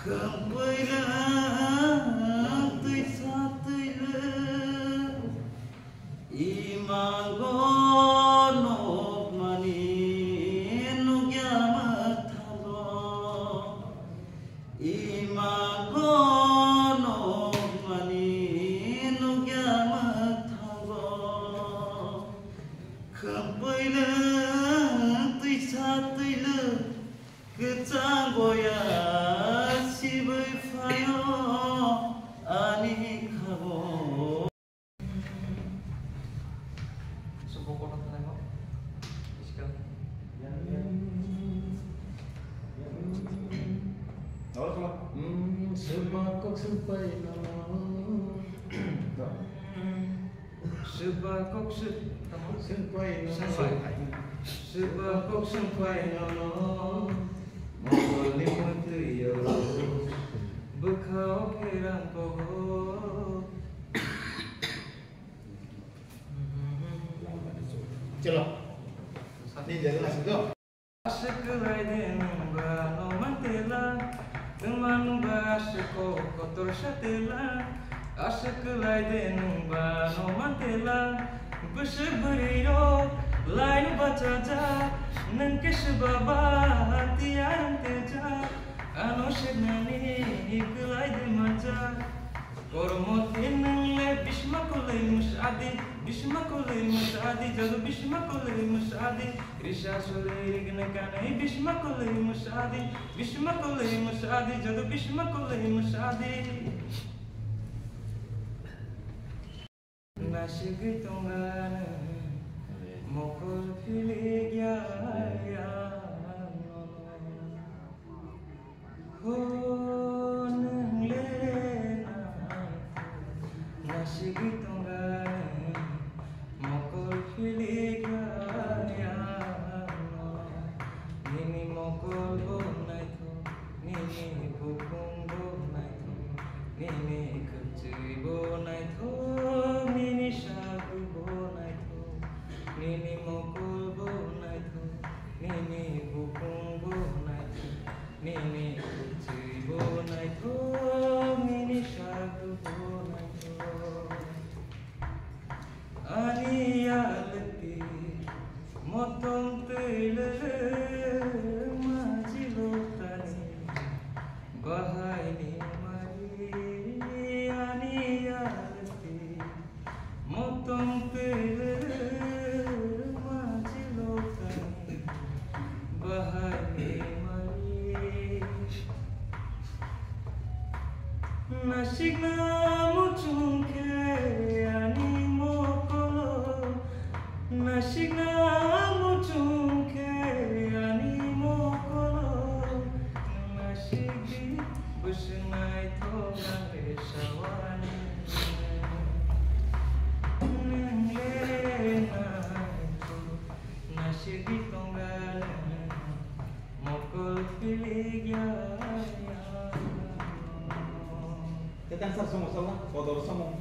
Không quay lá tươi xa tươi lơ Imago no mani no gyama thalo Imago no mani no gyama thalo Không quay lá tươi xa tươi lơ cứ cha goya Sebab sampai Chalo. Ni jadi langsung tu. Sekelai dengar no mantela, teman basiko kotor satela. Sekelai dengar no mantela, bersebrio lain baca nengke sebaba tiang teja. Ano senani ikelai demaja, kormot inle bismakulai musadi. Bismakulai musadi, jadu bismakulai musadi. Risha sulai gnekane bismakulai musadi. Bismakulai musadi, jadu bismakulai musadi. Nasi gitungan mokol pilih ya. Oh nenglena nasi gitungan mokol pilih ya. Nini mokol bonai to, nini pukung bonai to, nini kecil bonai to, nini sagu bonai to, nini mokol bonai to, nini pukung bonai to, nini kecil bonai to, nini sagu bonai to. Ania leti motong tele majilotani bahai ni mari ania leti motong tele majilotani bahai ni mari nasik namu chungke ani Nashik namu chungke ani mokolo Nashik di busnai thogan resawani Nenglena Nashik di tonggal mokol piligya Kita ansar semua, kodor semua.